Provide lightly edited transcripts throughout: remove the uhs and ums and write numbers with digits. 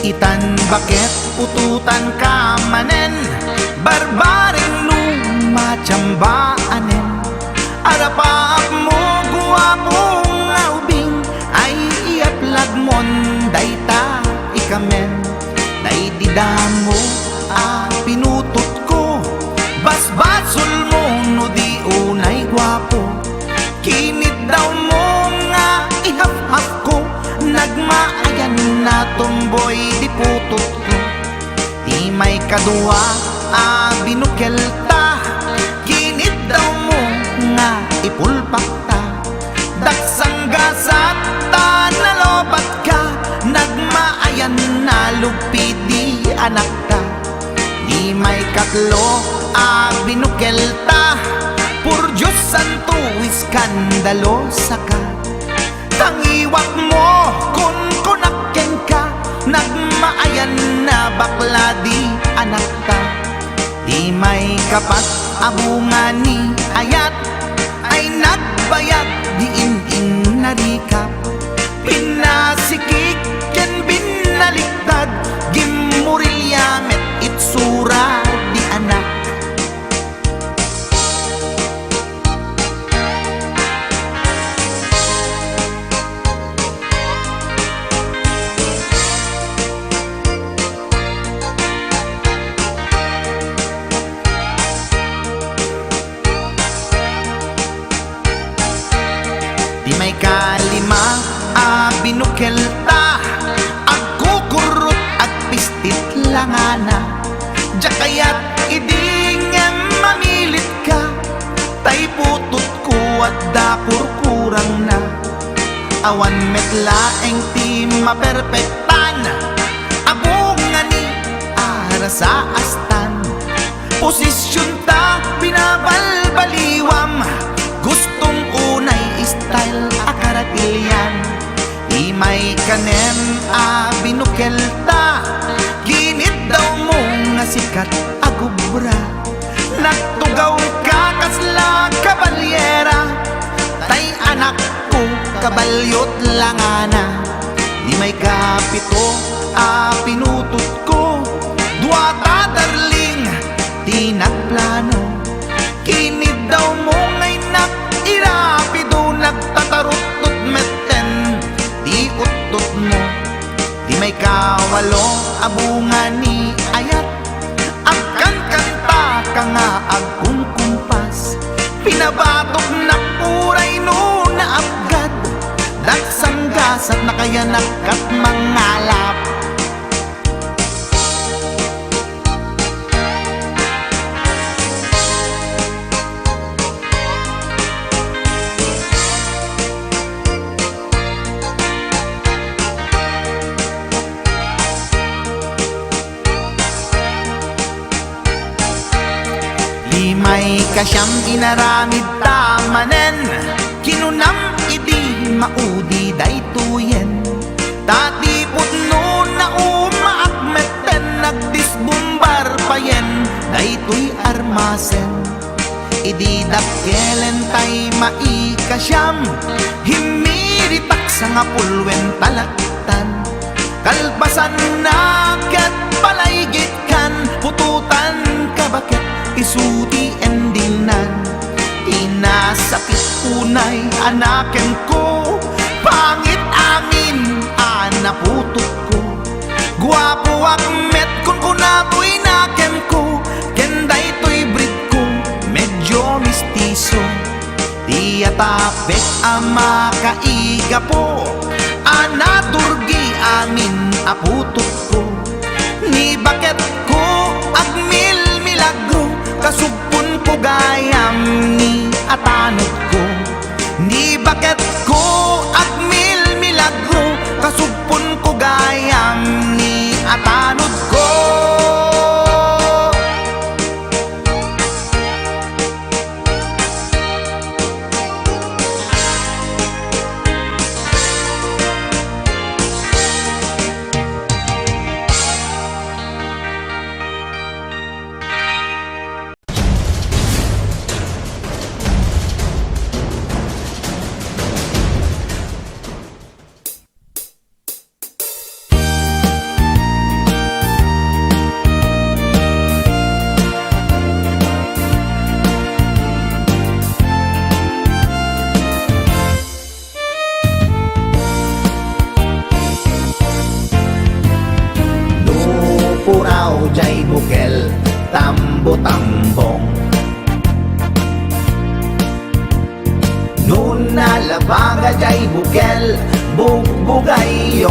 Itan bakit ututan ka manen, barbaring lumachambaanen. Arapaap mo guwapong ubing, ay iaplag mon dayta ikamen. Naididamo pinutot ko, basbasol mo no di unay gwapo. Kinit daw mo nga ihaf-haf ko, nagmaayan na tomboy di putot ko. Di may kadua binukel ta, kinit daw mo nga ipulpak ta. Daksang gasat ta nalobat ka, nagmaayan na lugpid di anak ka. Di may katlo binukel ta, pur Diyos santo iskandalo saka. Tangiwak mo kun kunakken ka, nagmaayan na bakla di anak ka. Di may kapat abungan ni ayat, ay nagbayad di in narikap. Pinasikik ken binaliktad, gimurilya met itsura di anak. Di may kalima binukel ta, agkukurot ag pistit langana. Jakayat idingem mamilit ka, tay putot ko at dapur kurang na. Awan metlaeng ti maperpektan, abungan ni ara sa astan. Posisyon ta binabalbaliwam, gustong unay style akaratilyan. Di may kanem binukel ta, ginit daw mo nga sikat agubra. Nagtugaw ka kasla kabalyera, tay anak ko kabalyot langana. Di may kapito pinutot ko, duwata darling di nagplano. Kinid daw mo ngay irapido, nagtatarot-tot meten di utot mo. Di may kawalo abungan ni ayat, agkan kanta ka nga agkung kumpas. Pinabatok na puray no na abgad, daksang gasat na kaya nakat mangalap. Di may kasyam inaramid tamanen, kinunam idi maudi daytoyen. Tatipot no na umaakmeten, nagdisbumbar payen daytoy armasen. Idi dakkelen tay maikasyam, himiritak sa nga pulwen talaktan. Kalpasan na ket palaygit kan, pututan ka bakit isuti endingnan. Inasakit unay anaken ko, pangit amin anaputot ko. Guwapo akmet kun kunatoy naken ko, kenday to'y breed ko medyo mistiso. Di atapek ama kaiga po, anadurgi amin aputot ko. Ni bakit ko agmil milagro, kasugpon ko gayam ni atanod ko. Ni bakit ko agmil milagro, kasugpon ko gayam ni atanod ko. puraw jay bukel tambo-tambong. Noon nalabaga jay bukel bugbugayong.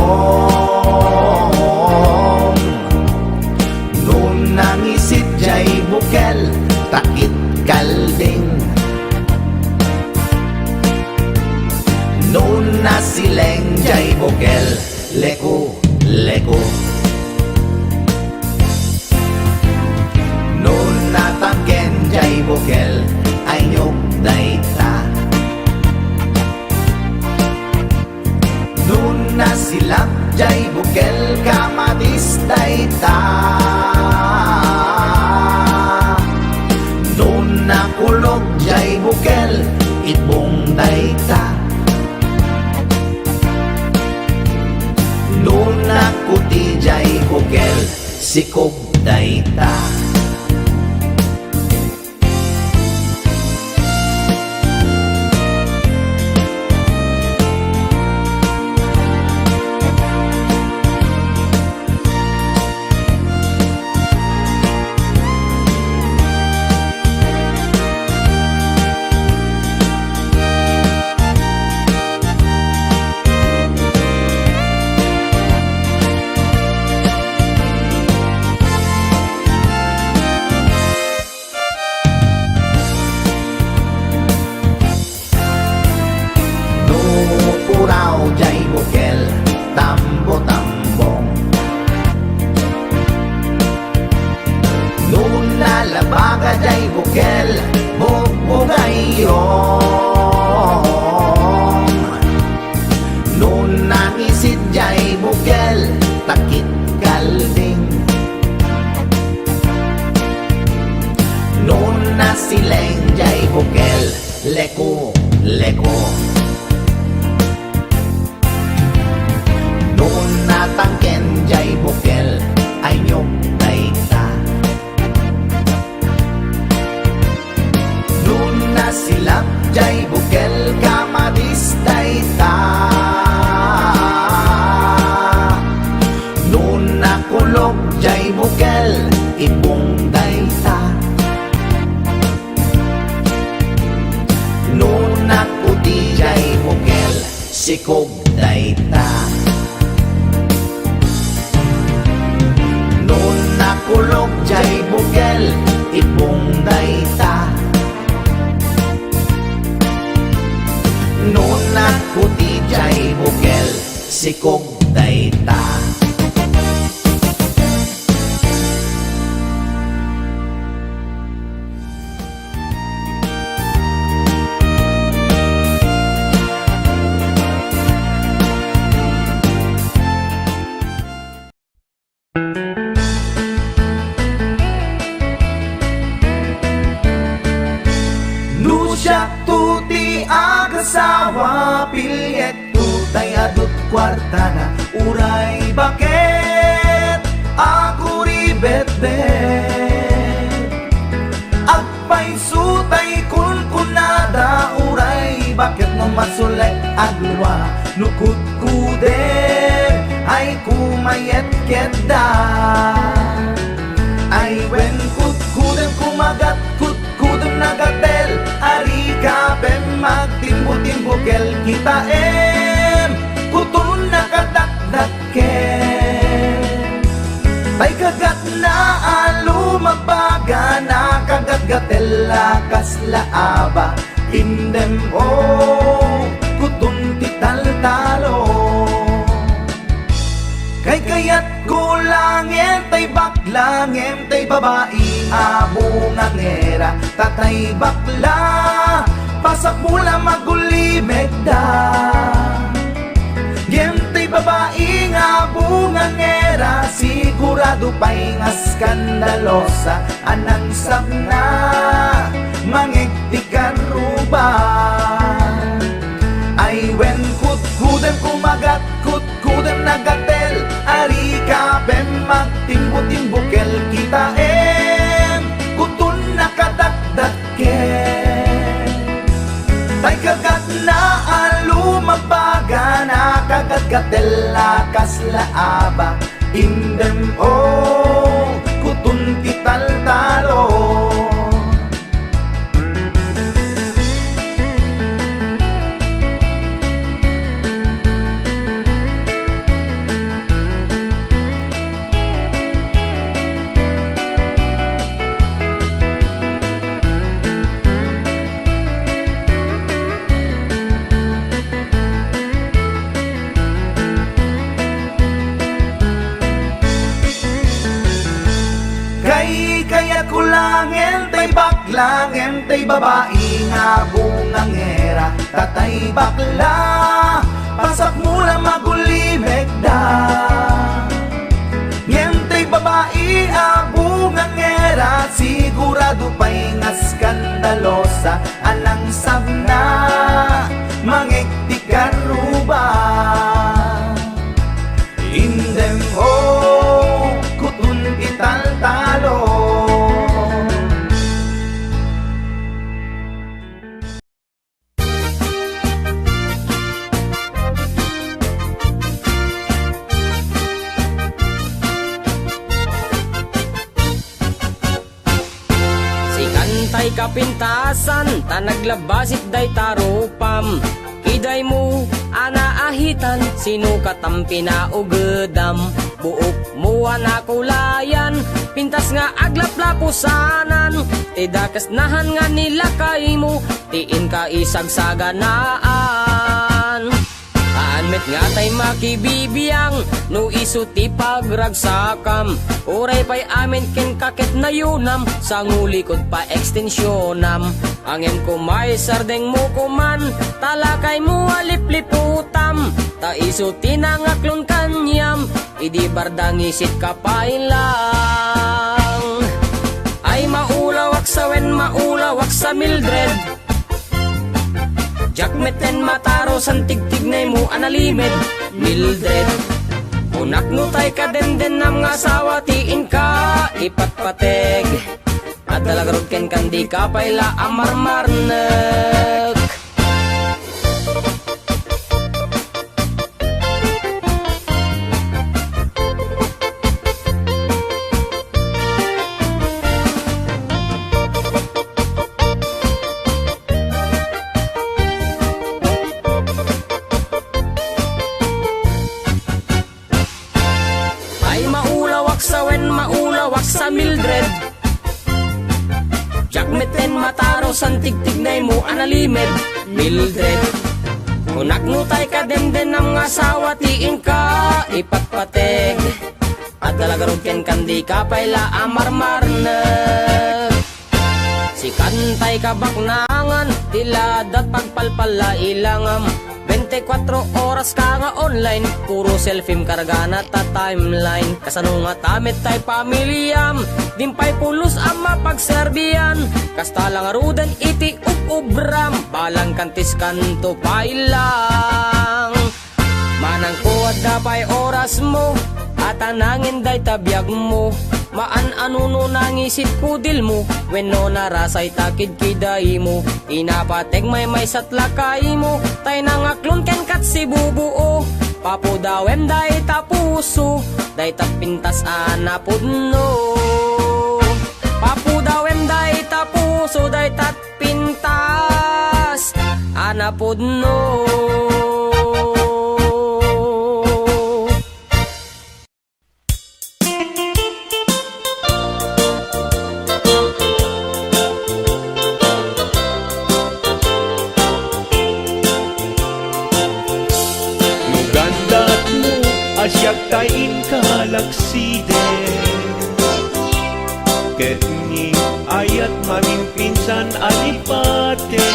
Noon nangisid jay bukel takit kalding. Noon nasileng jay bukel leku-leku. Noon natangken jay bukel ay nyog dayta. Noon nasilap jay bukel kamatis dayta. Noon nakulog jay bukel itbong dayta. Noon nakuti jay bukel sikog dayta. Puraw jay bukel tambo-tambong. Noon nalabaga jay bukel bugbugayong. Noon nangisid jay bukel takit kalding. Noon nasileng jay bukel leku-leku. Noon natangken jay bukel ay nyog dayta. Noon nasilap jay bukel kamatis dayta. Noon nakulog jay bukel itbong dayta. Noon nakuti jay bukel sikog dayta. Kulog jay bukel itbong dayta. Noon nakuti jay bukel sikog dayta. Siya tuti agasawa pilyet tutay adut kwarta na uray bakit ako ribet-bet. Agpay sutay kunkunada uray bakit no masulay agluwa nukut kuder ay kumayet keda. Ay wen kut kudem kumagat kut kudem nagatel. Ari kapem magtimbo-timbokel kita kutun nakadakdaken. Tay kagat na alumabaga na kagat-gatel lakas laaba. Indem kutun tital-talo. Kay kayat gulangin tay baklangin tay babae abungang era tatay bakla pasak mula magulimeg da. Gem tay babae abungang era sigurado pa'y nga skandalosa anang sabna mangiktikan ruban. Ay wen kut-kudem kumagat kut-kudem nagatel. Ari kapem magtimbo-timbokel kita kutun nakadakdaken. Tay kagat na alumabaga na kagat-gatel lakas laaba. Indem langem tay babae nga bungangera, tatay bakla pasak mula magulimeg da. Ngentay babae nga bungangera, sigurado pa'y nga skandalosa, anang sabna mangektikan ruba. Indem o kutun ital-talo. Tay kapintasan, ta naglabasit day tarupam. Iday mo, anaahitan, sino katampi na ugedam. Buok mo anakulayan, pintas nga aglaplapusanan. Tidakas nahan nga nila kay mo, tiin ka isagsaganaan. Anmet nga tay makibibiyang, no isuti pagragsakam. Uray pa'y amin ken kakit na yunam, sa ngulikod pa ekstensyonam. Angem ko may sardeng mo kuman, talakay mo alipliputam. Ta isuti na ngaklon kanyam, idi bardang isit kapailang. Ay maulawak sa wen, maulawak sa Mildred. Jakmeten mataro san tigtignay mo analimed Mildred. Unak no tay ka den nam nga asawa, tiin ka ipatpateg. At dalagarod ken kandi ka payla amarmarnek. Sa Mildred, jakmeten mataro san tigtignay mo analimed Mildred. Unak no tay ka den nam nga asawa, tiin ka ipatpateg. At dalagarod ken kandi ka payla amarmarnek. Si kantay ka baknangan, tiladat pagpalpala ilangam. 24 oras ka nga online, puro selfie karga na ta timeline. Kasano nga tamit tay pamilyam, dimpay pulos ang mapagserbiyan. Kasta lang aruden iti ubram, balang kantis kanto pailang. Manang kuwad da pay oras mo, at anangin day tabiyag mo. Maan anuno nangisit kudil mo, wenno narasay takid kiday mo. Inapateg may satlakay mo, tay nangaklon ken kat si bubuo. Papudawem day tapuso, day tapintas anapudno. Papudawem day tapuso, day tatpintas anapudno. Asyak tain kalakside, ket ni ayat maming pinsan alipate.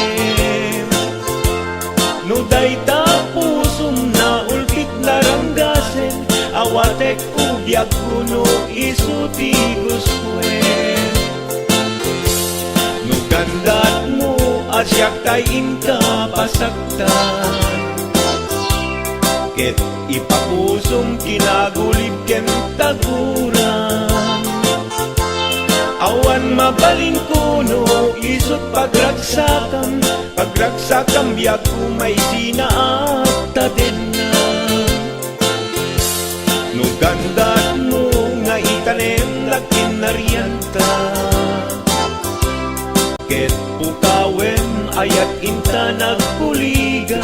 No day tapusum na ulkit naranggasen, awatek ugyag kuno isuti guswen. No gandat mo asyak tain kapasaktan, ket ipapusong kinagulib ken taguran. Awan mabaling kuno isut pagragsakam, pagragsakam biag kumay sinaakta din na. No gandat mo nga itanem lakin naryanta, ket pukawen ayat inta nagpuligan.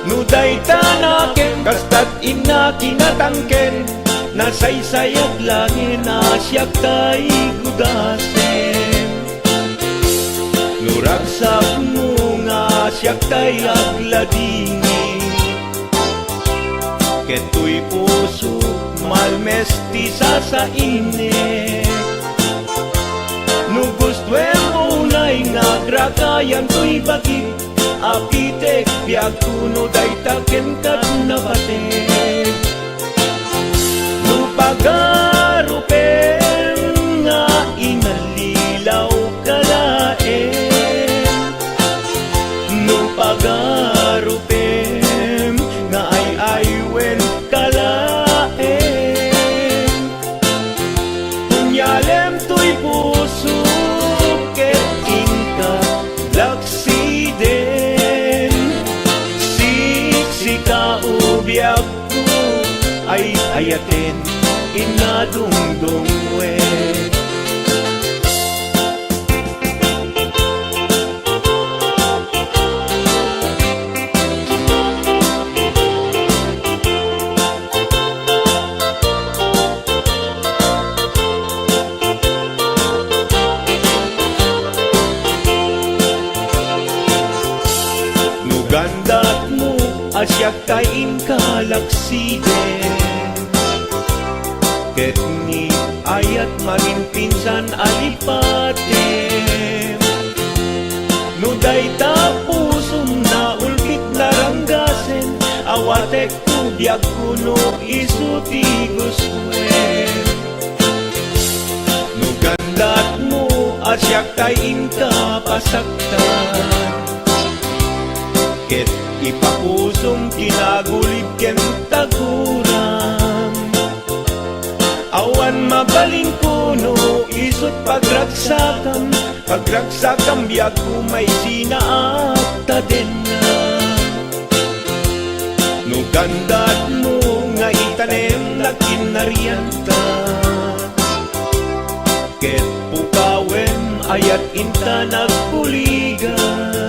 Nuday tanaken, kastat ina kinatangken, nasaysayag langin asyak tay gudasen. Nuragsak mo nga asyak tay agladingi, keto'y puso malmesti sa init. gusto mo na'y nagragayan ko'y bagi apitek biag kuno day taken kat na batek Nupagarupen nga inalilaw kalaen Nupagarupen nga ay aywen kalaen Kunyalem to'y puso ket ingka laksiden Siksika ubiag ko ay ayaten inadungdong we Nugandat mo asyak kain kalaksiden Ket ni ayat maging pinsan alipatem Nuday tapusum na ulkit naranggasen Awatek kubyag kuno isuti guswen Nugandat mo asyak tayin ka pasaktan Ket ipapusum kinagulib ken taguram Awan mabaling kuno, isot pagragsakam Pagragsakam biag kumay sinaakta din na Nugandat mo nga itanem na kinarianta Ket pukawem ayat inta nagpuligan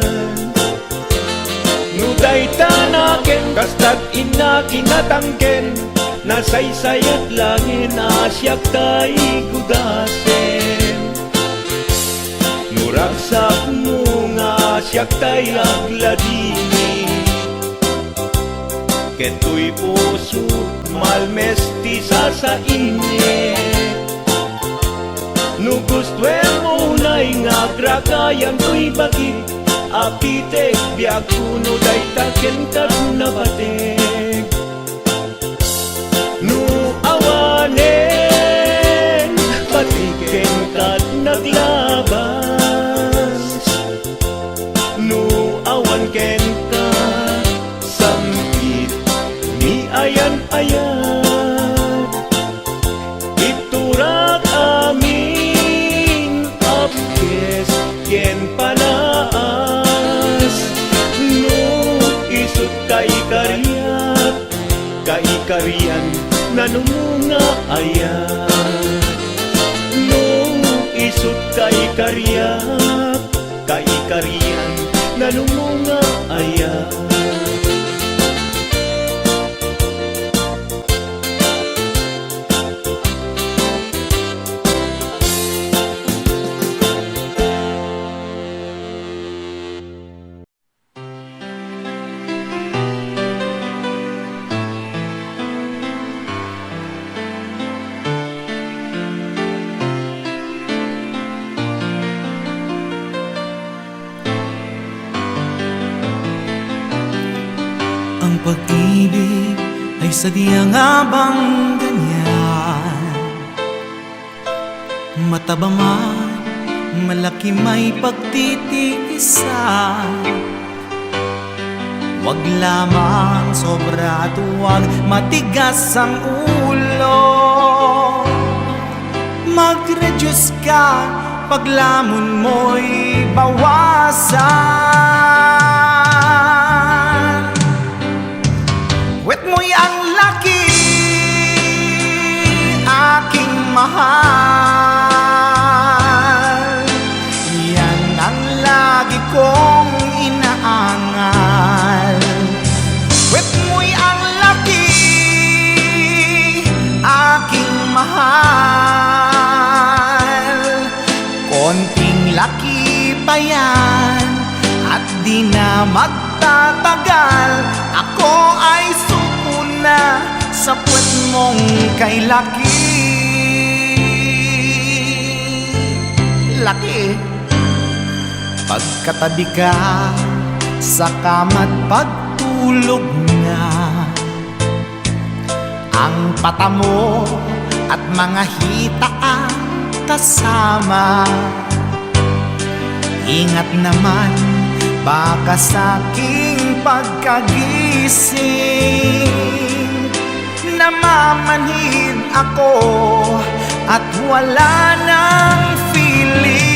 Nuday tanaken kastat ina kinatangken Nasaysayat langin asyak tay gudasen Nuragsak mo nga asyak tay agladini Kento'y puso malmesti sa init Nugustwe mo na'y nga gragayan ko'y bagi Apitek biag kuno day taken kat na batek Nu awanen patiken kat naglabas Nu awan ken ka sampit ni ayan-ayan Iturak amin apkes ken panaas Nu isut kay kariyat kay kariyan nanumunga ayan No isut kay kariyan nanumunga ayan Ang pag-ibig ay sadyang nga bang ganyan? Mataba man, malaki may pagtitiisan. Wag lamang sobra at huwag matigas ang ulo. Mag-reduce ka, paglamon mo'y bawasan. Wet mo'y ang laki, aking mahal. Yan ang lagi kong inaangal. Wet mo'y ang laki, aking mahal. Konting laki pa yan at di na magtatagal. Ako ay suko na sa puwet mong kay laki. laki. Pagkatabi ka sa kama't pagtulog na, ang pata mo at mga hita ang kasama. Ingat naman, baka sa'king pagkagising namamanhid ako at wala nang feeling.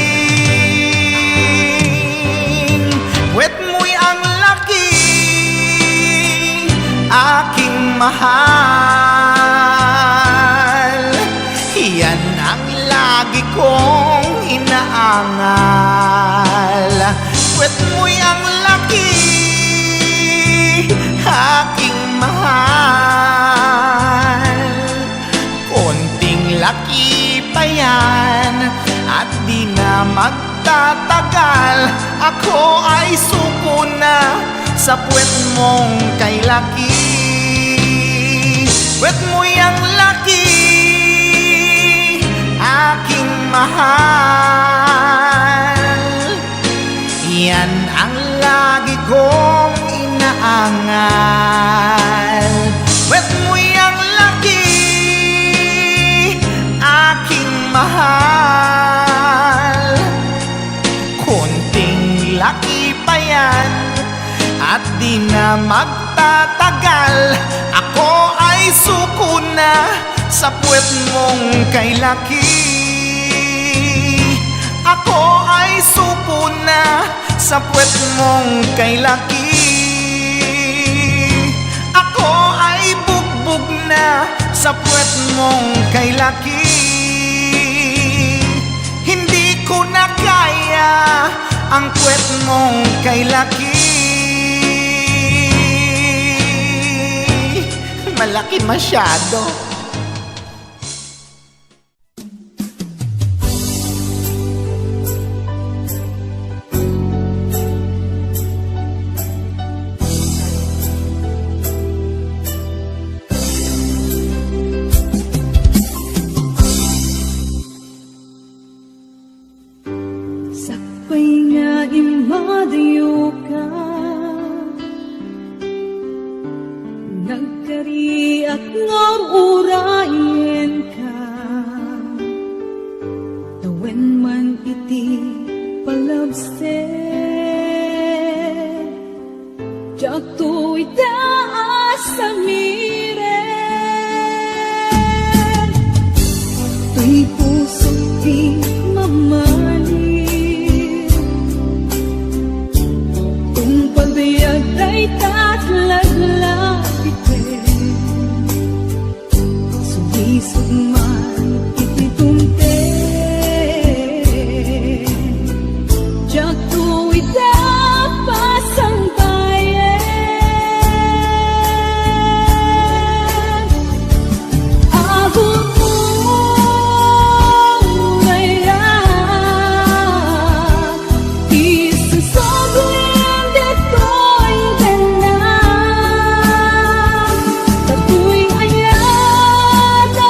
Puwet mo'y ang laki, aking mahal. Yan ang lagi kong inaangal. Puwet mo'y ang laki, aking mahal. Konting laki pa yan at di na magtatagal. Ako ay suko na sa puwet mong kay laki. Puwet mo'y ang laki, aking mahal. Yan ang lagi kong inaangal. Puwet mo'y ang laki, aking mahal. Konting laki pa yan at di na magtatagal. Ako ay suko na sa puwet mong kay laki. Ako ay suko na sa puwet mong kay laki. Ako ay bugbog na sa puwet mong kay laki. Hindi ko na kaya ang puwet mong kay laki. Malaki masyado. Sakpay nga imadayo ka, nagkari at ngururayin ka. Tawen man iti palabse, jak to'y taas sa miren. To'y puso di mamanin, kung pagbayag ay tatlaglag itin. Sumisog man ititumten, jak to'y tapasang bayan. Abot mo ngayon, isusoblin dito'y tanan. Tato'y ayan na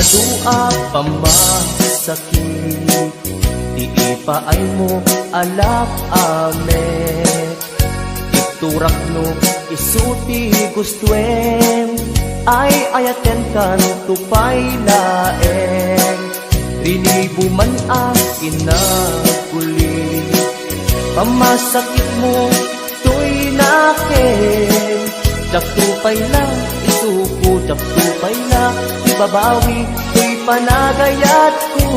adua pamasakit, di ipaay mo alak ame. Iturak no isuti gustuen, ay ayaten kan tupay laeng. Rinibo man akin na kuli, pamasakit mo to'y nakin. Jaktupay na, isuko jaktupay na, ibabawi to'y panagayat ko.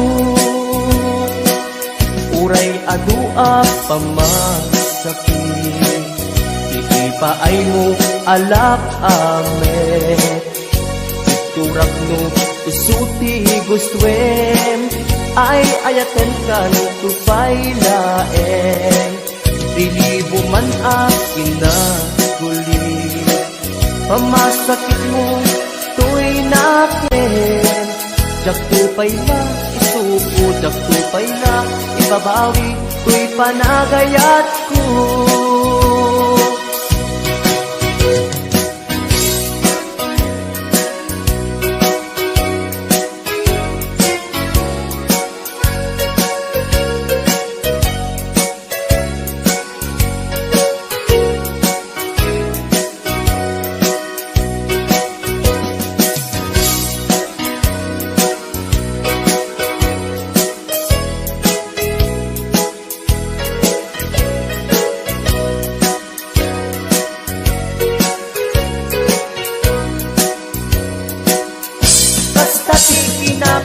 Uray adua pamasakit, iipaay mo alak ame. Iturak no isuti gustuen, ay ayaten kan tupay laeng. Rilibo man akin na kuli, pamasakit mo to'y nakin. Jaktupay na, isuko jaktupay na, ibabawi to'y panagayat ko.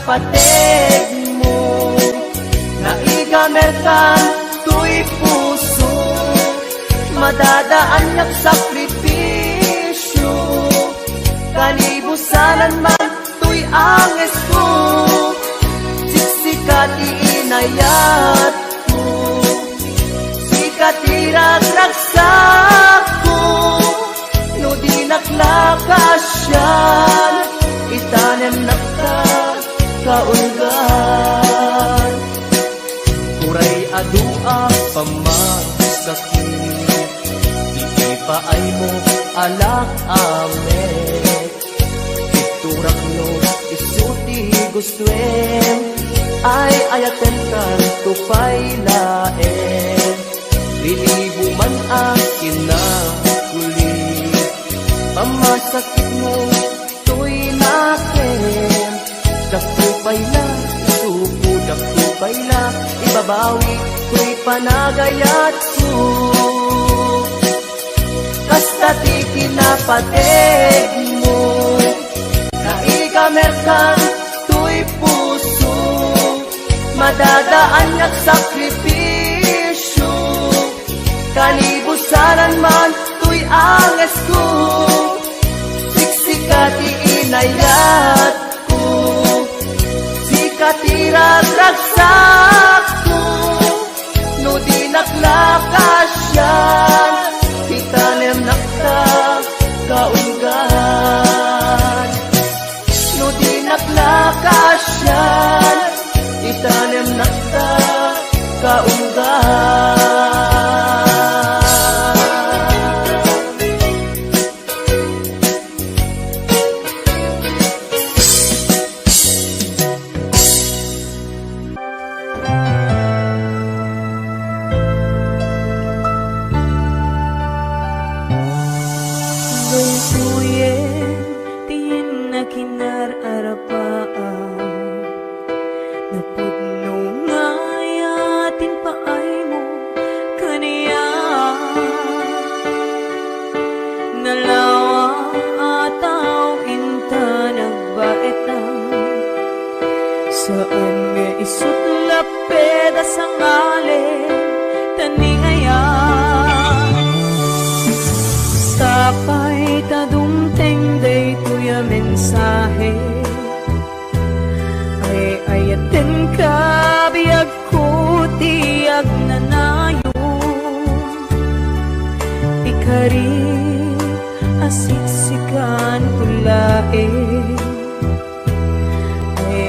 Pateg mo, naigamerkan to'y puso, madadaan yak sakripisyo. Kalibusanan man to'y anges ko, siksikat iinayat ko, sikat iragragsak ko. No di naklakasyan, itanem nakta kaulgan. Uray adua pamasakit, iipaay mo alak ame. Iturak no isuti gustuen, ay ayaten kan tupay laeng. Rilibo man akin na kuli, pamasakit mo to'y nakin. Jaktupay na, isuko jaktupay na, ibabawi to'y panagayat ko. Kastati kinapateg mo, naigamerkan to'y puso, madadaan yak sakripisyo. Kalibusanan man to'y anges ko, siksikat iinayat ko, katiragragsak ko. No di naklakasyan, itanem nakta kaulgan. No di naklakasyan, itanem nakta kaulgan. Saan nga isutlap peda sa ngalen taniayan. Sapay tadumteng day tuya mensahe, ay ayaten ka biyag ko tiyag nanayon. Ikari asiksikan ulain,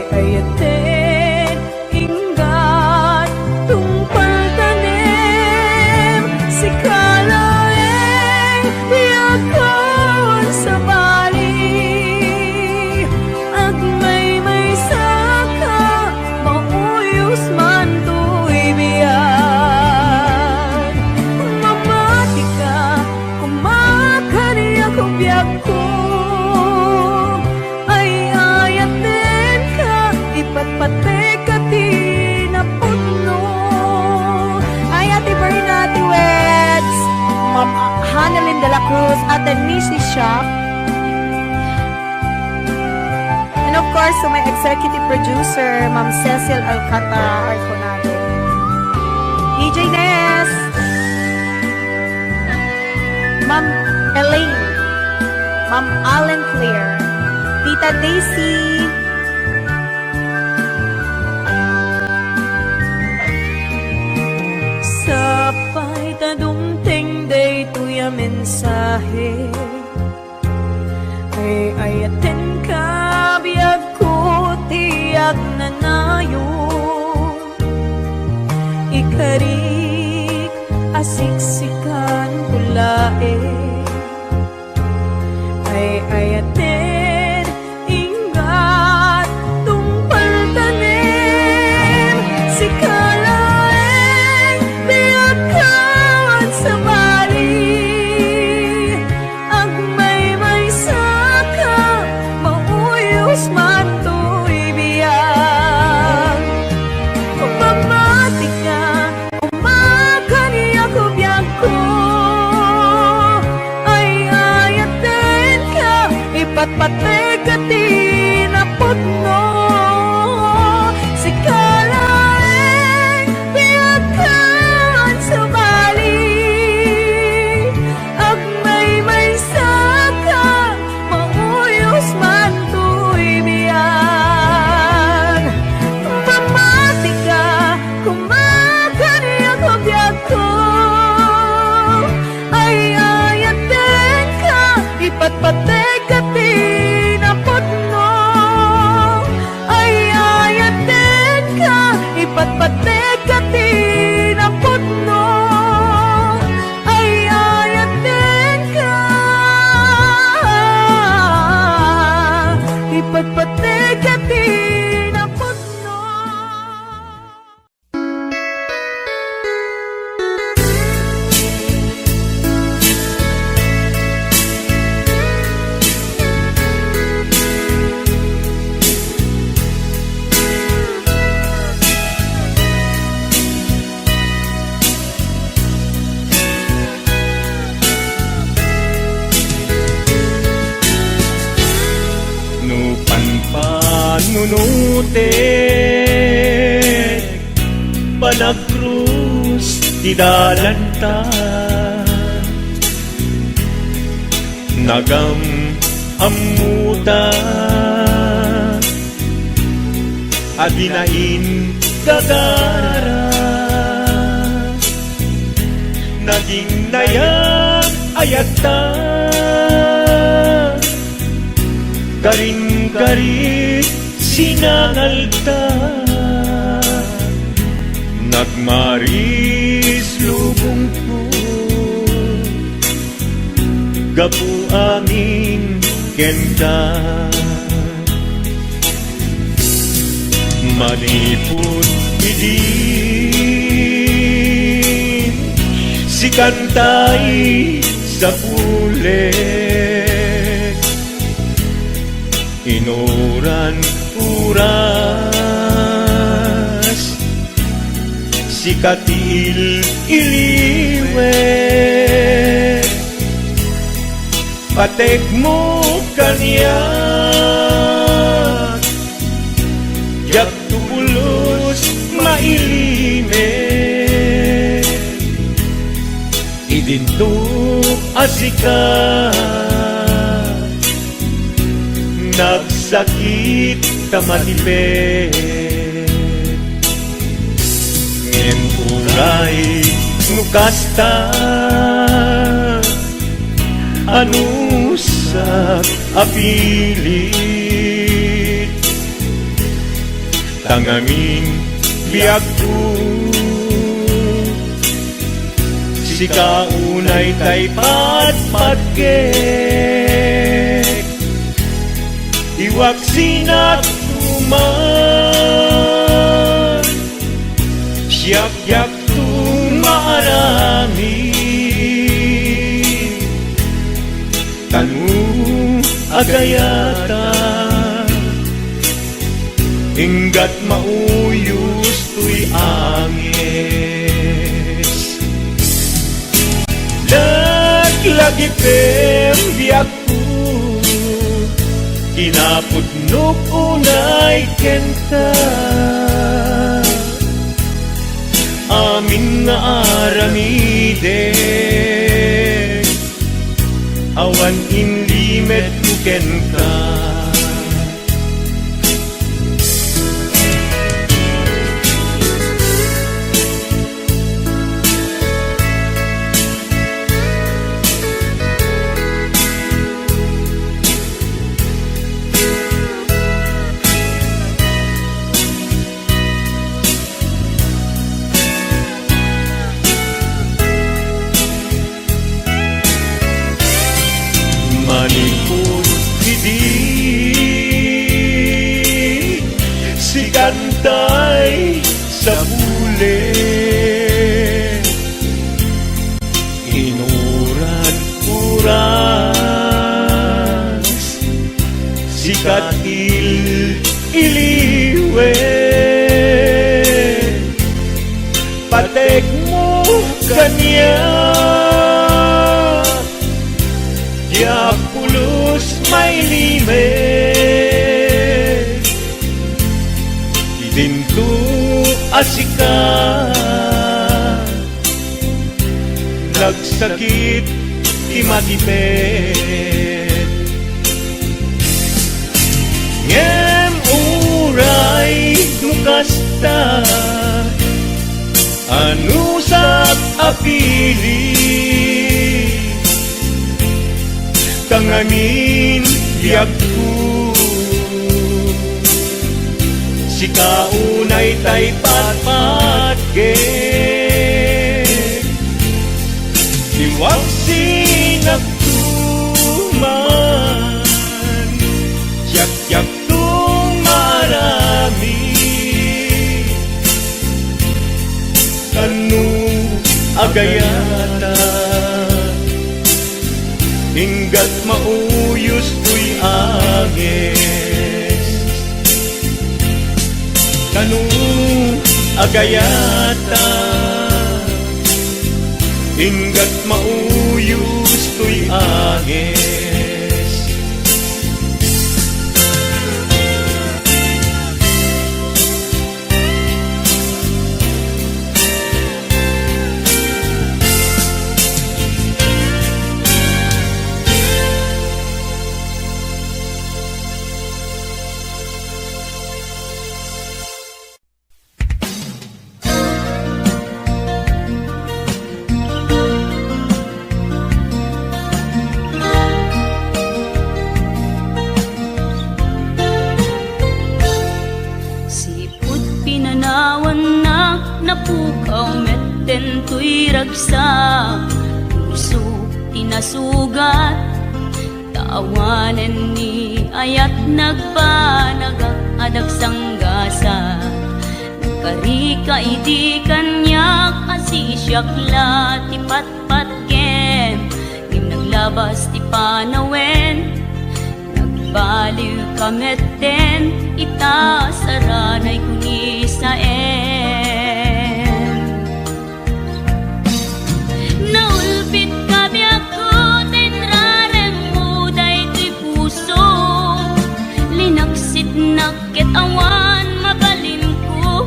ayaten inggat tungpal tanem si kalaeng yakon sa bali at may biyag ko ay ayatin ka, ipatpate ka di na puno. Ay, Ate Berna, duets, Ma'am Hanalyn de la Cruz at the Nisi Shop. And of course, to my executive producer, Ma'am Cecil Alcantara Arconado. DJ Ness, Ma'am Elaine, Ma'am Allen Claire, Tita Daisy, sapay tadumting day tuya mensahe ay ayaten ka biyag ko tiyak na nayo ikarik asiksikan pulae ay ayaten ingat tungpal tanim si kalaeng biyag kawan sa bali ang may saka mauyos man to'y biyag kung mamatik ka umakani ako biyag ko ay ayaten ka ipatpate ka di na putno si kalaeng biyag kawan sa bali ang may saka mauyos man to'y biyag mamati ka kumakani ako biyag ko ay ayaten ka ipatpate ka di na putno ay ayaten ka ipatpate ka di na putno ay ayaten ka ipatpate ka di na putno. Nunute Panagkrus di dalanta Nagam amuta Adinain gagara Naging nayang ayata Karing-karit sinangalta Nagmaris lubong ko Gapu amin kenta Manipod idin Si kantay sa pulet Inuran uras Si katil iliwet Patek mo kanya Yak tulos mailimet Idinto asika Nagsakit tamatipet Ngin uray nukasta Anusak apilit Tangamin biag ko Si kaunay tay patpatgek Iwag sinat tuman Siyak-yak tumaarami Tanong agayata hinggat mauyos tuy angis lagi pembiak ko kinapudnok unay kenta amin nga aramide awan inlimet kuken ka manipod hindi si kantay sa bule inurat-uras sikat iliwe patek mo kanya ya pulos may lime idinto asika nagsakit imatipet ngem uray dukasta anusap apili tanganin biag ko si kaunay tay patpatke iwag sinagtuman yak tung marami kanu agayata hinggat mauyos tuy agis kanu agayata hinggat mauyos tuy agis napukaw metten tuy ragsak puso tinasugat taawanen ni ayat nagpanagak adag sanggasa karika idi kanyak asisyakla ti patpatken ngim naglabas ti panawen nagbaliw kametten ita saranay kuni sa naulpit kabi ako tenrarem mo daytoy puso linaksit nakit awan mabalim ko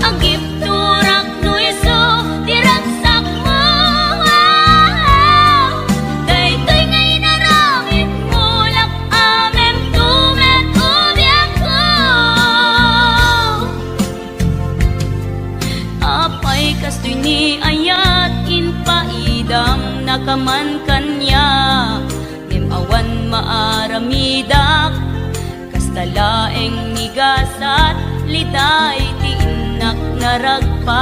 agip turak no iso diragsak mo daytoy ngay naramit mo lak amem tumet ubiak ko apay kastoy ni ayat inpaidam nakaman kanya ngem awan maaramidak kastalaeng nigasat liday ti inak naragpat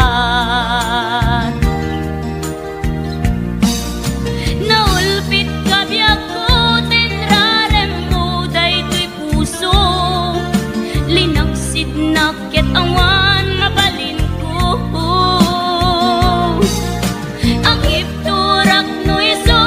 naulpit kabiyak ko tenrarem mo daytoy puso linaksid nakit awan mabalin ko ang ipturak no iso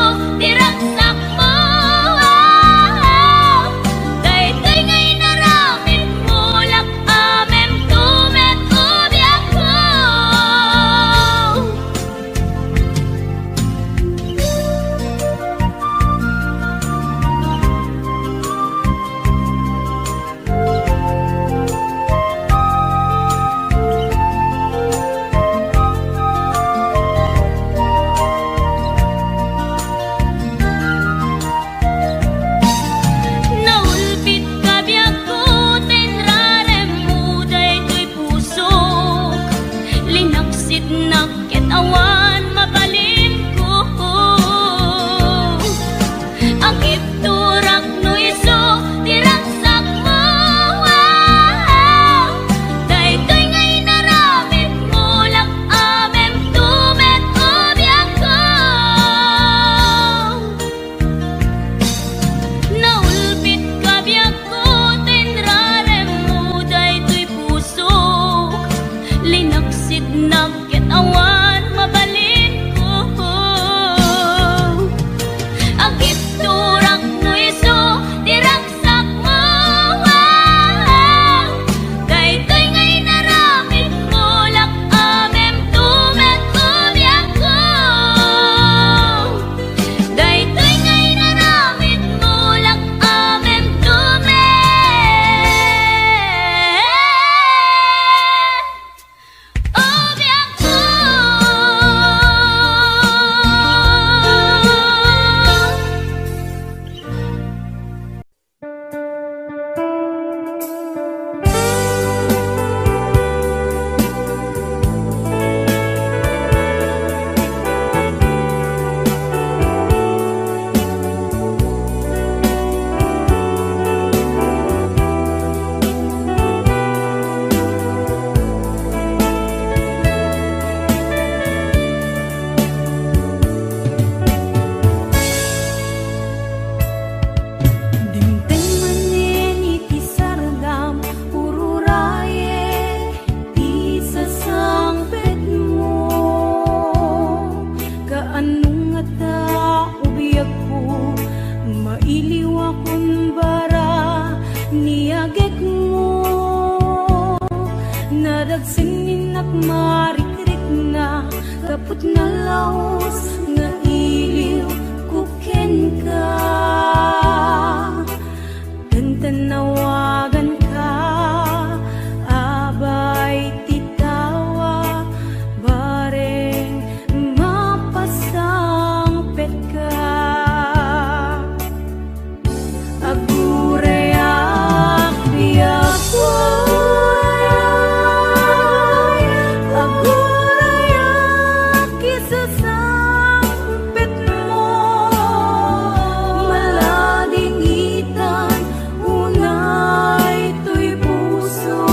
mailiw akong bara niyagek mo, nadagsinin at marikrik na kaput na laos nga iliw kuken ka. Tanawagan ka, abay titawa, bareng mapasangpet ka. Agurayak biyakway, agurayak isasangpet mo, malading itan unay to'y puso.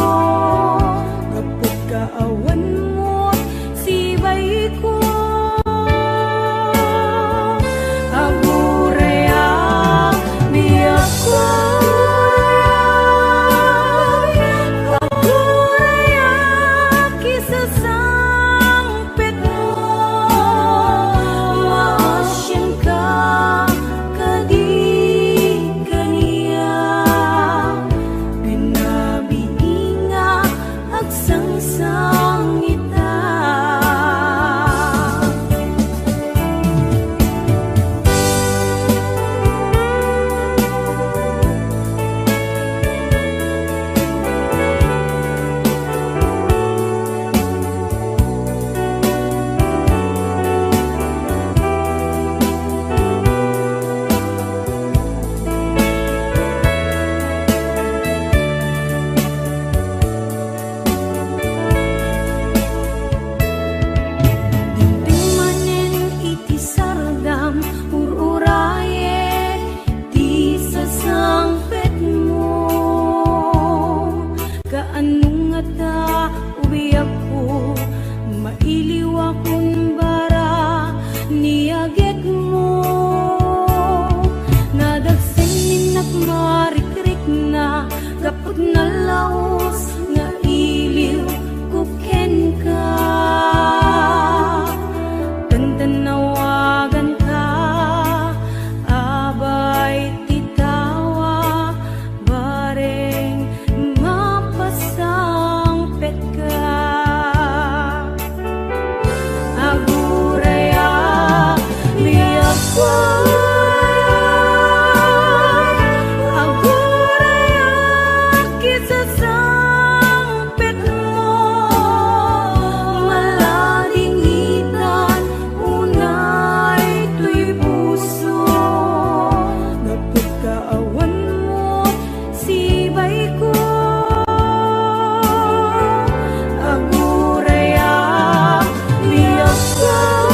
Kapag kaawan mo sibay ko, agurayak biyakway, agurayak isasangpet mo, maasyan ka kadi kaniya, binabiinga agsangsang ita. Manen iti sardam ururaye di sasangpet mo, kaanong ata ubiyak ko, mailiw akong bara niyagek mo, nadagsinin at marikrik na kapag nalaos nga iliw kuken ka. Tanawagan ka, abay titawa, bareng mapasangpet ka. Agurayak biyakway, agurayak isasangpet mo, malading itan unay to'y puso. Kapag kaawan mo sibay ko, agurayak biyakway,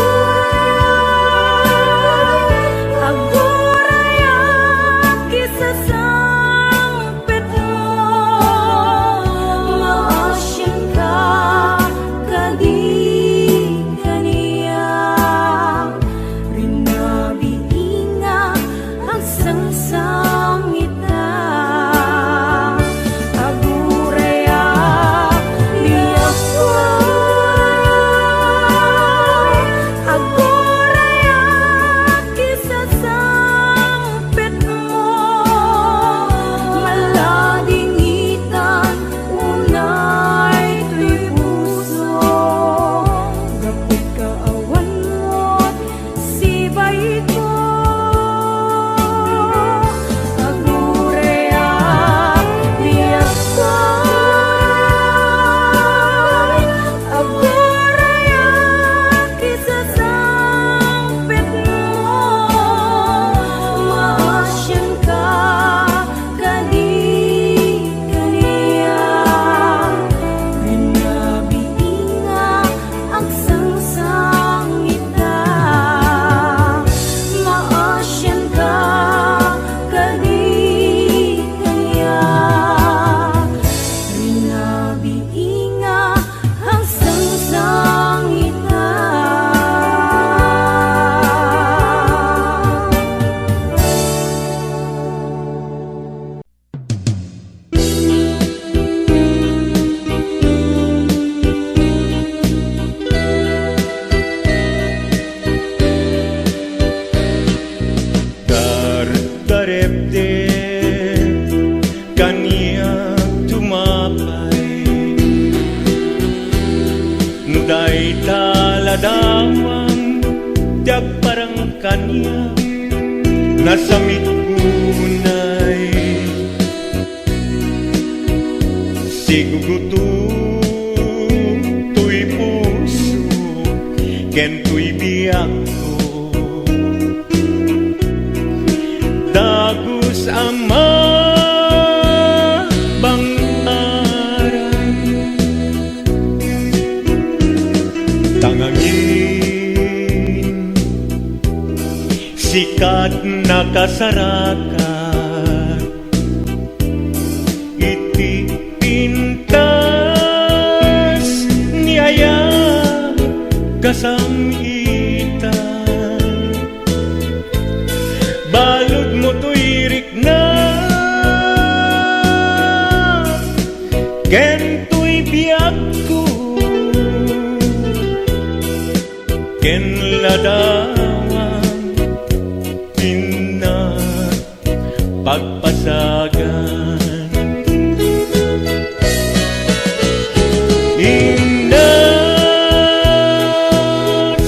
kanya nasamit kunay siguguto tuy puso ken tuy biyak ko dagus ama bangaran tangangin sikat nakasarakan iti pintas niaya kasamitan balod mo tuirik na ken tuy biyak ko ken ladawang tina pagpasagan indas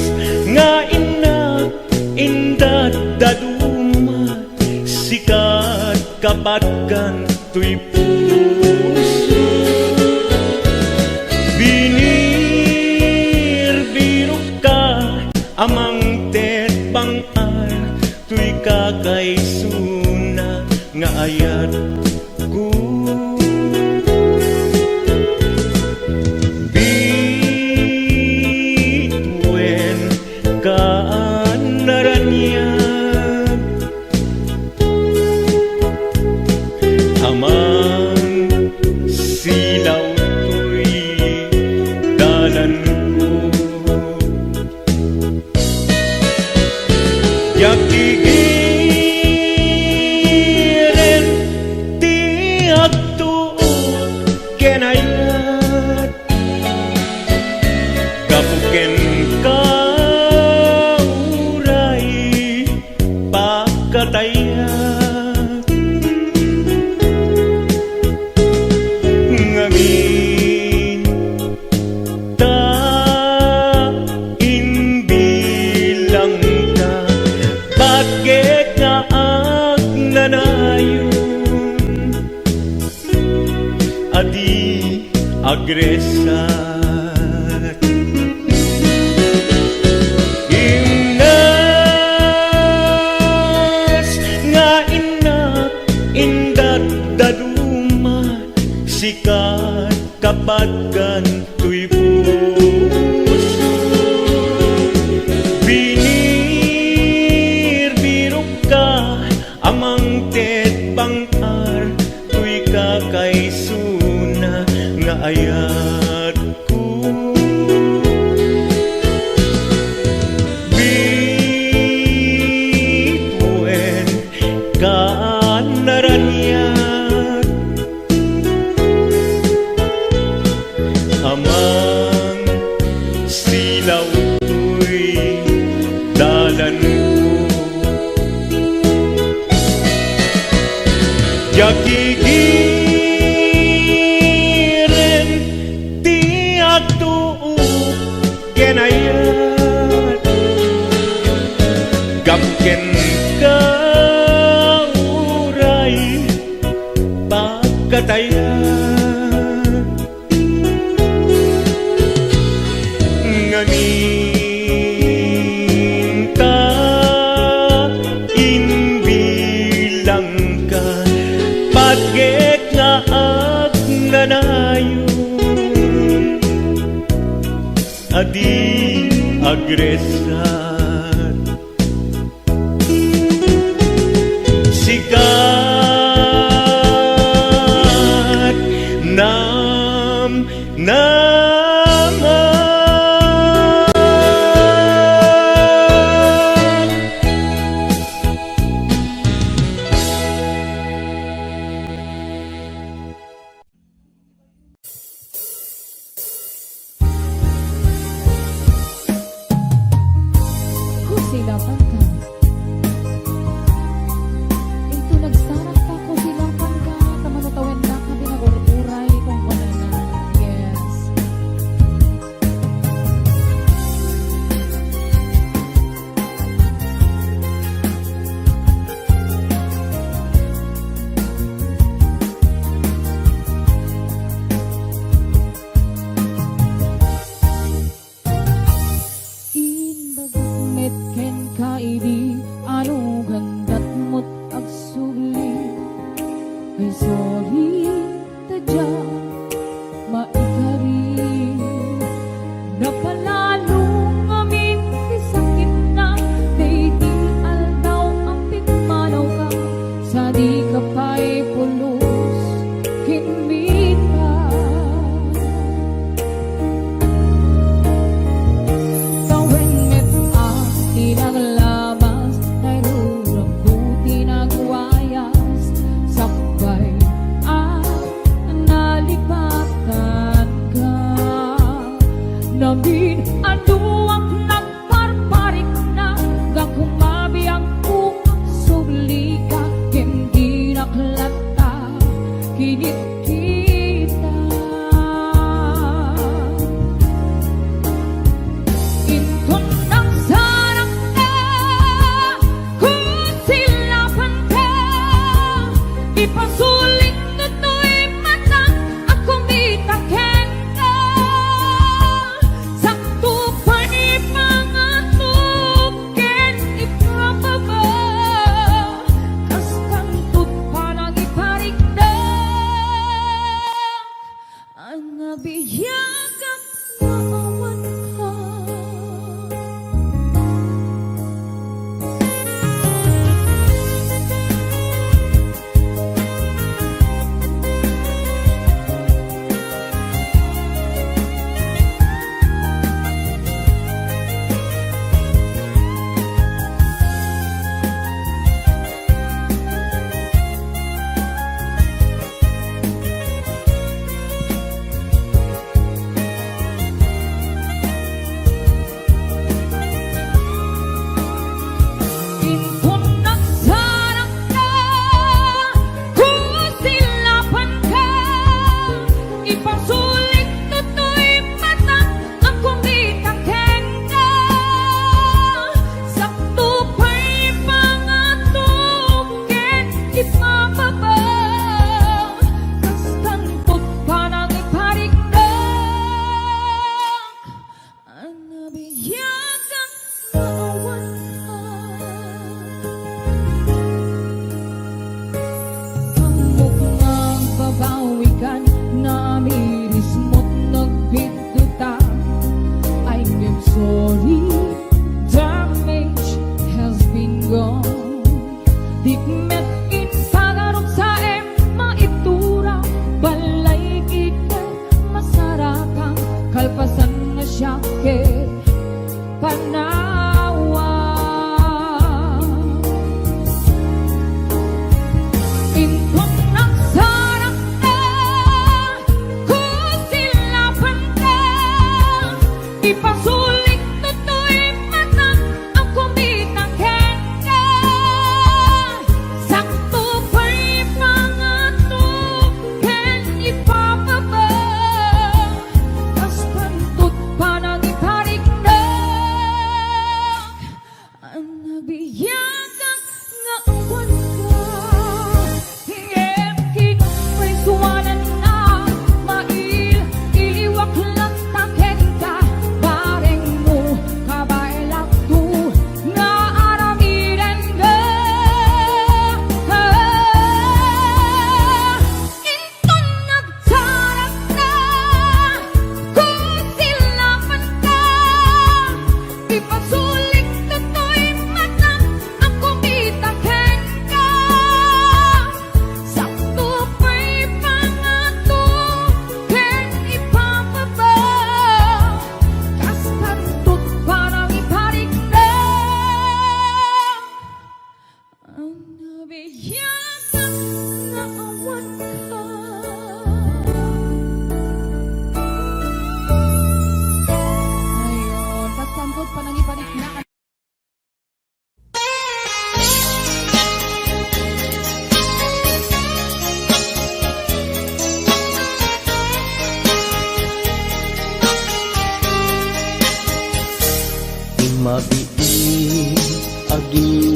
nga inak indat dadumat sikat kapatkan tuy puso binir birok ka amang tet bangar tuy kakaysuna nga ayat ko bituen kaanaranyag amang silaw tuy dalan ko yakigiren ti agtuot kenayat kapuken ka uray pakatayat ngamin ta inbilang ka bakit nga agnanayon adi agresat imnas nga inak indat daduma sikat kapatkan tuy puso binir birok ka amang tet bangar tuy kakaysuna nga ayat ko bituen kaanaranyag amang silaw tuy dalan ko yakigiren ti agtuot kenayat gamken ka uray pagkatayat ngamin ta inbilang ka pagket nga agnanayon adi agresat sikat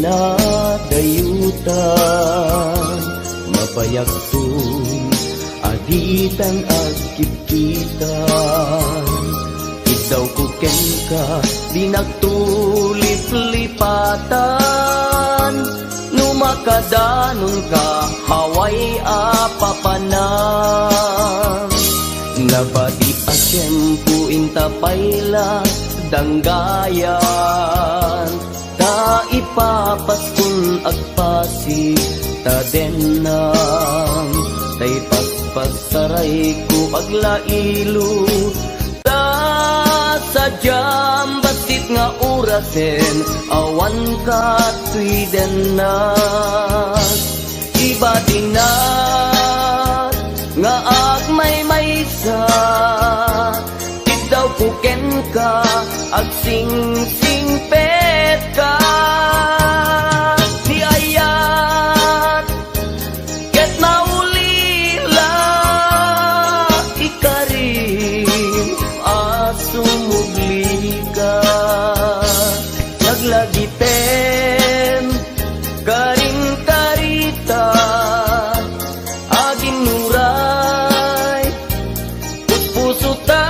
pinadayutan, mapayagtun aditan at kitkitan. Daw kuken ka, di nagtulip-lipatan. Numakadanon ka, haway apapanan. Nabadi a tiyempo intapayla danggayan. Ta ipapaskun agpasi ta denam. Tay paspasaray ko aglailo. Sadyam basit nga orasen, awan ka tuiden na. Iba dinat nga agmay maysa, daw kuken ka, ag sing-singpet ka. Di ayat, ket maulila, ikarim, sumugli ka. Naglagiten, karing-karita, aging nuray, puso ta.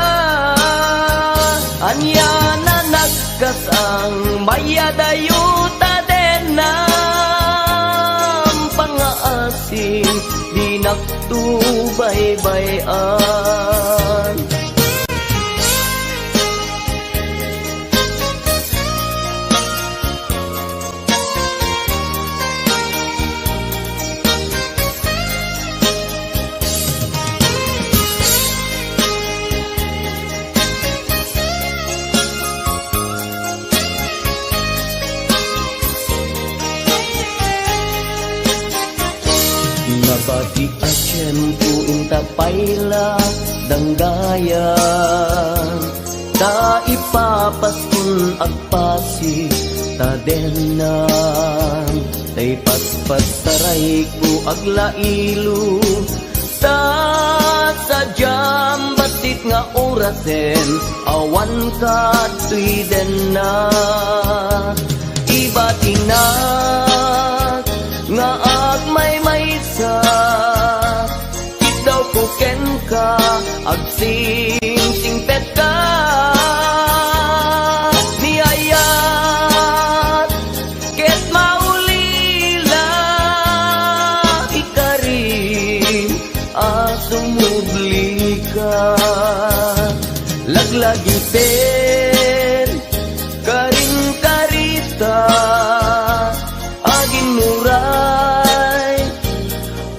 Anya na nagkasang mayadayuta den ng pangaasin, di naktubaybayan. Nabati a tiyempo intapayla danggayan. Ta ipapaskun agpasi ta denam. Tay paspasaray ko aglailo. Ta sadyam basit nga orasen, awan ka tuiden na. Iba tinat nga agmay maysa, daw kuken ka, ag sing-singpet ka. Niyayat, ket maulila, ikarim, sumubli ka. Laglagiten, karing-karita, aging muray,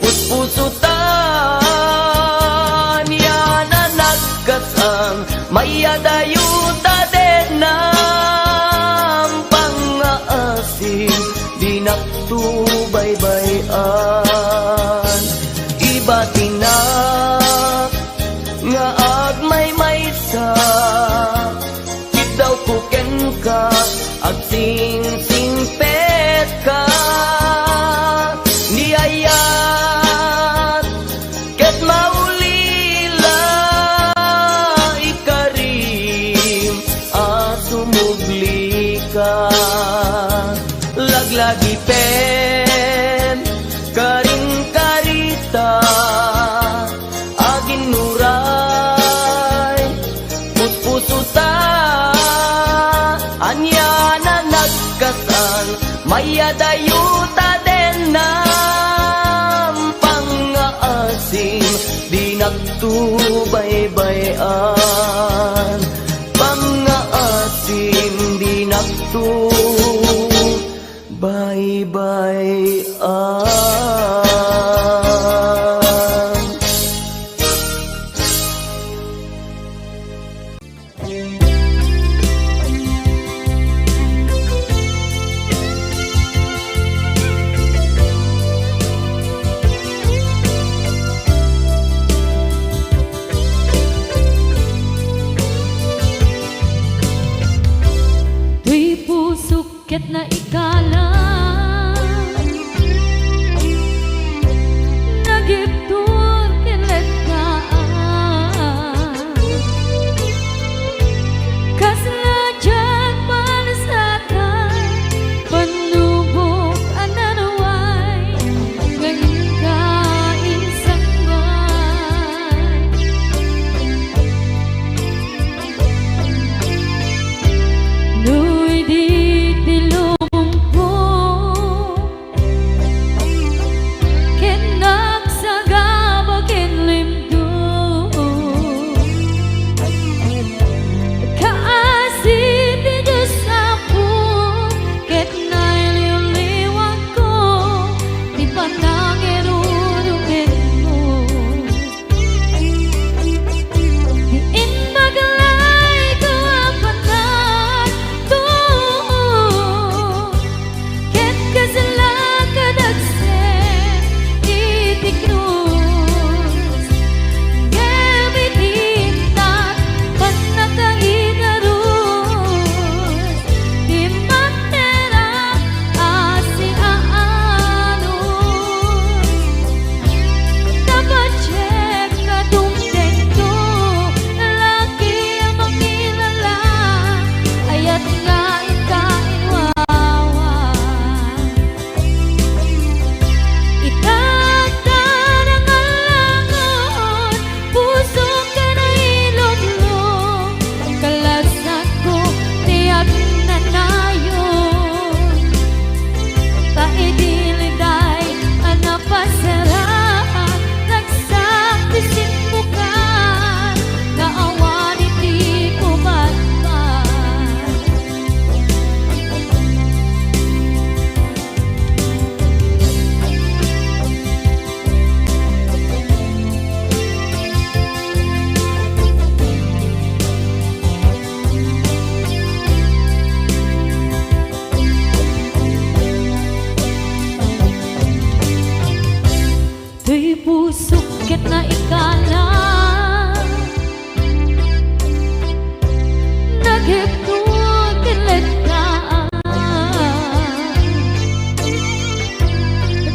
puspuso tan, yan na nagkasang mayadayuta den ng pangaasin, di naktubaybayan. Iba tinak nga agmay maysa, daw kuken ka, ag sing-singpet ka. Niyayat, ket maulila, ikarim, sumugli ka. Laglagipen, karing-karita, aging nuray, puspuso ta. Anya na nagkasang mayadayuta den ng pangaasim, di naktubaybayan. Pangaasim, di naktubaybayan. Tuy pusok ket na ikalang ket na ikala naghiptod kilit ka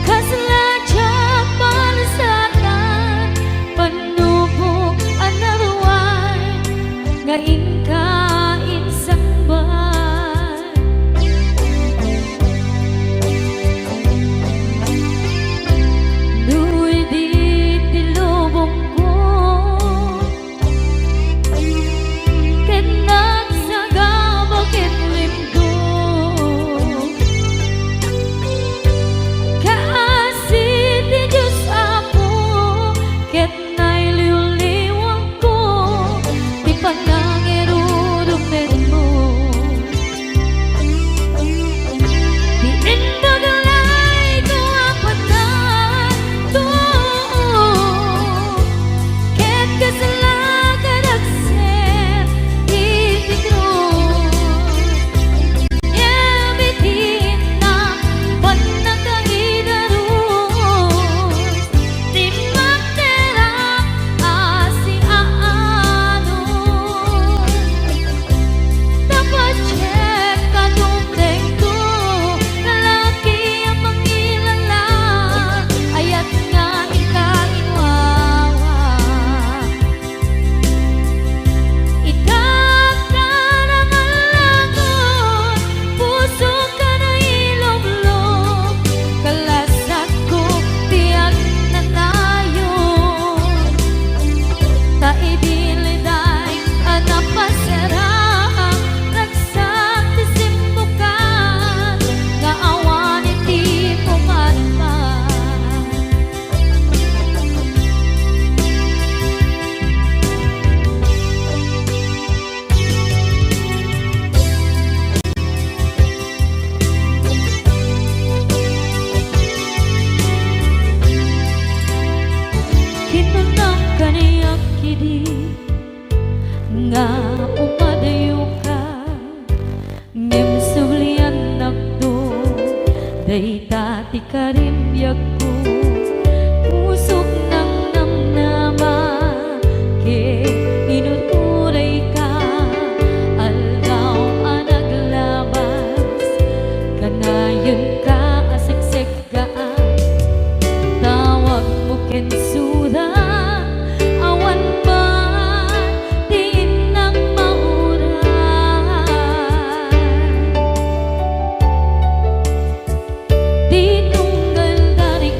kasladya palasatan panubok another one ngain ka insang bay duwi di tilubong ko ket nagsagabak ket limgo kaasit di Diyos Apo ket nailiw-liwang ko di panangirudong mo di indagalay ko apatan to ket kasalakan aksen itikros yabitin na panagkahidaros di magterap asi aano dapat check ka tungteng ko lalaki ang mangilala ayat nga ikainwawa itakdan ang alagon puso ka na ilog-log kalasat ko tiyak na tayo ta idiliday anak pasarang ragsak ti simbukan nga awan iti pumatman kinunang kaniyak kidi nga umadayo ka ngem sublian nakdo dayta ti karimbiag ko pusok ng namnama ke inuturay ka aldaw anaglabas kanayon ka asiksik gaan tawag mo ken suda awan man din nang mauran di tunggal dari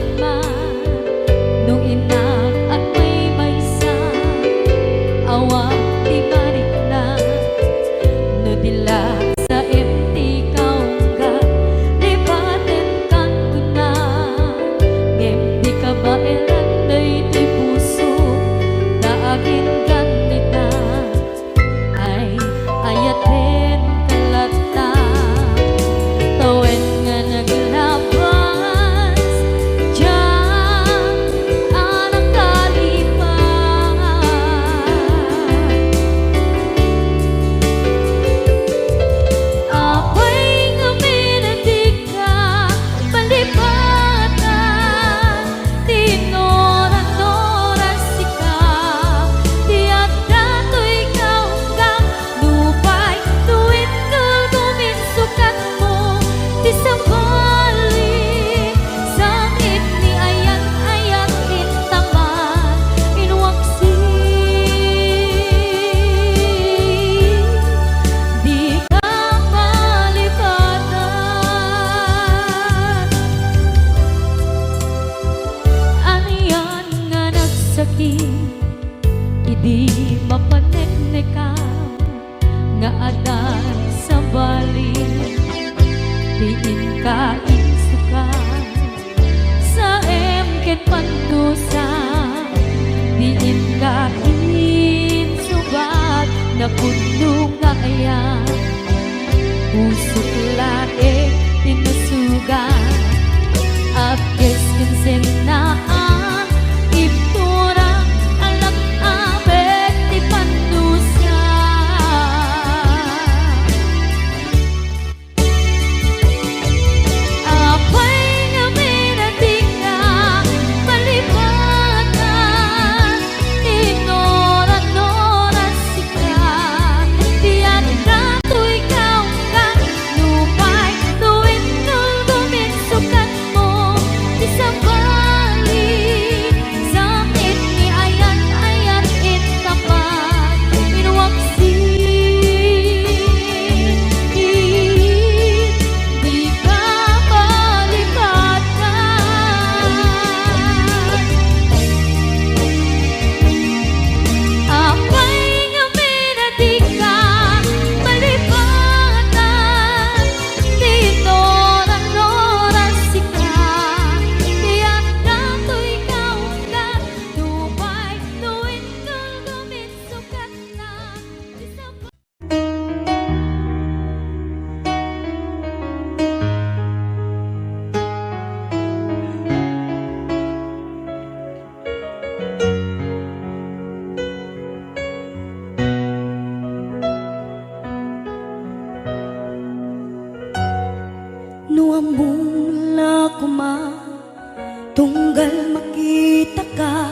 Tunggal makita ka,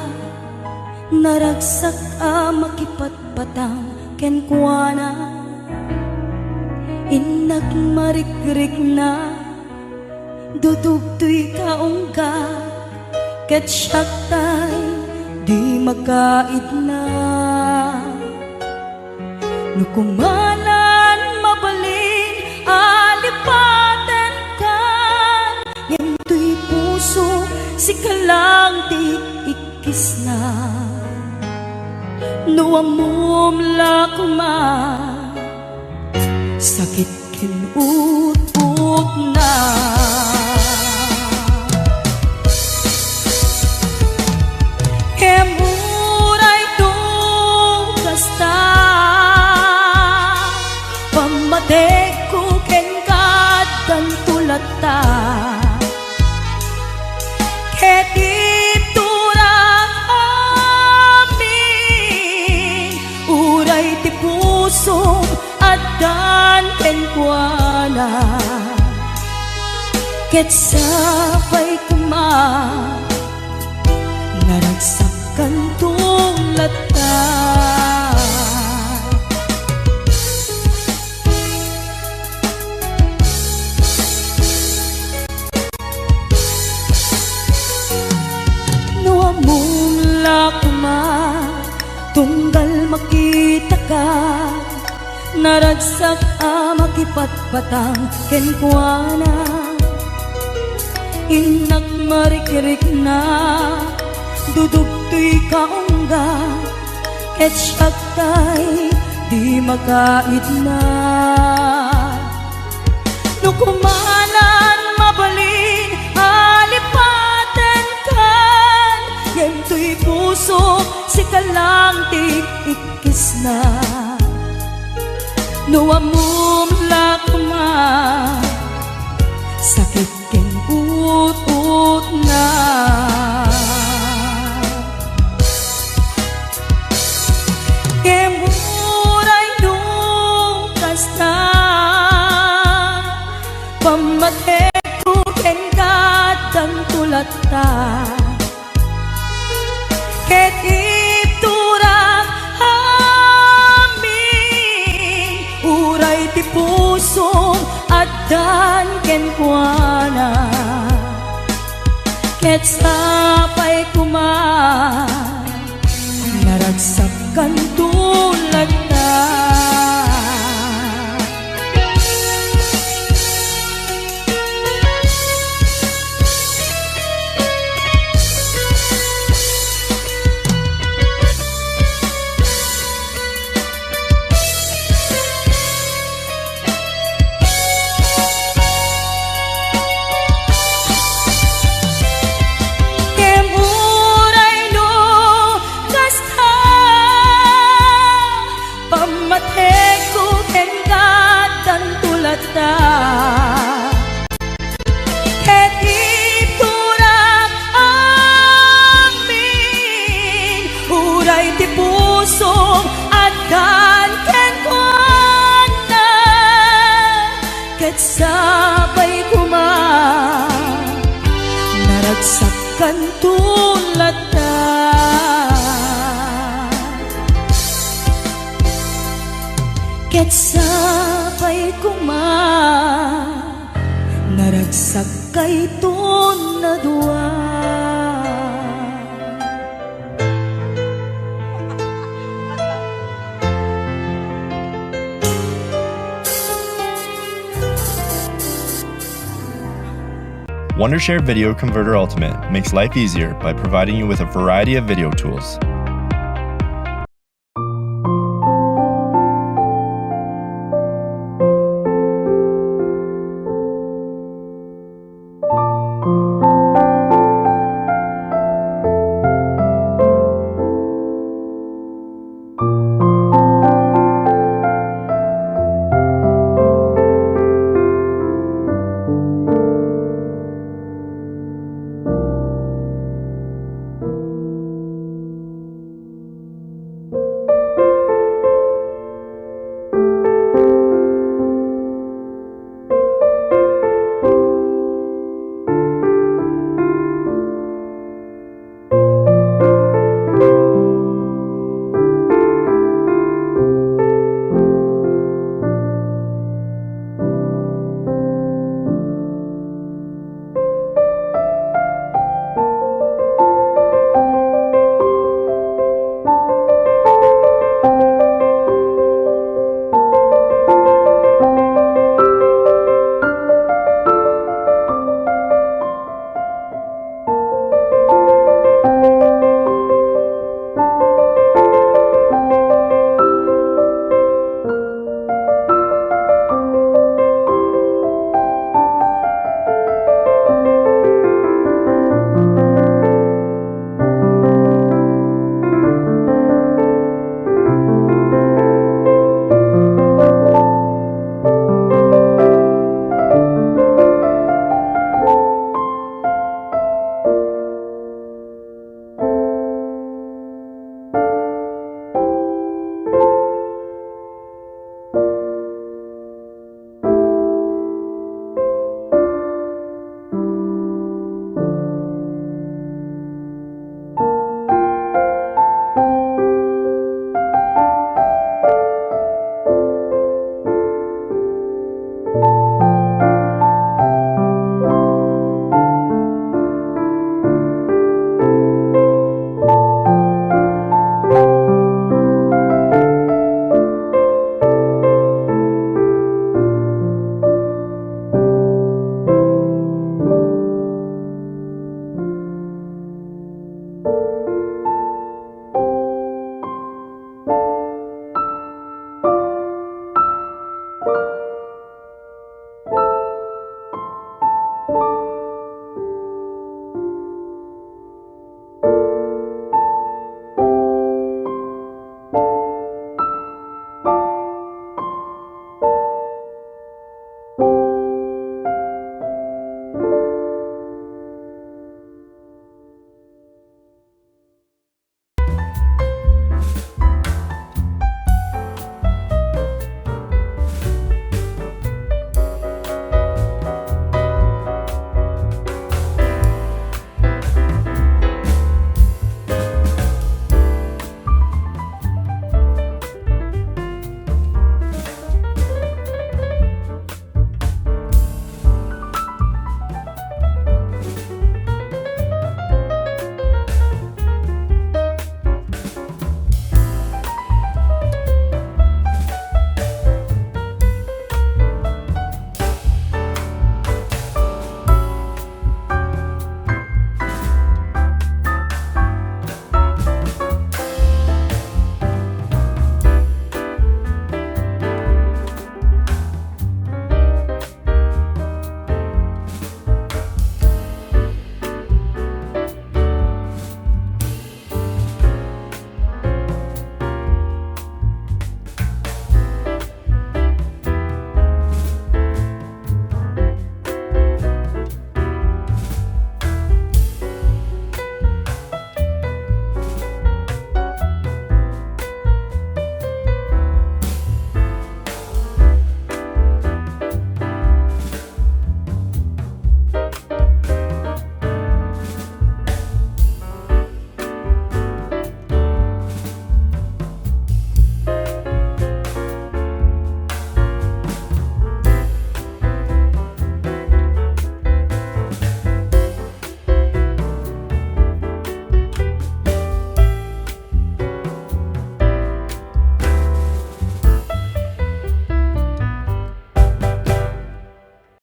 naragsak makipatpatang kenkwana. Inak marikrik na, dudugtoy kaungga, ket syaktay di magkait na. Nukumanan mabalin, alipaten ka, yento'y puso, si kalang di ikis na. Nuamumla kuma, sakit kinut-ut na. Kemuray to kasta, pamatek ko kengkat dan tulata. Ketip turak amin, uray ti puso adan kenkwana. Ket sabay kuma, naragsakan tulata. Nuamumla kuma, tunggal makita ka, naragsak makipatpatang kenkwana. Inak marikrik na, dudugtoy kaungga, ket syaktay di magkait na. Nukumanan mabalin, alipaten kan, yento'y puso, si kalang ti ikis na. Nuamumla kuma, sakit ken ut-ut na. Kemuray nung kasta, pamatek ko kengkat dan tulata. Ket iturak amin, uray ti puso adan kenkwana. Ket sapay kuma, naragsakan tulata. Ket iturak amin, uray ti puso adan kenkwana. Ket sabay kuma, naragsakan tulata. Ket sabay kuma, naragsak kay na dua. Wondershare Video Converter Ultimate makes life easier by providing you with a variety of video tools.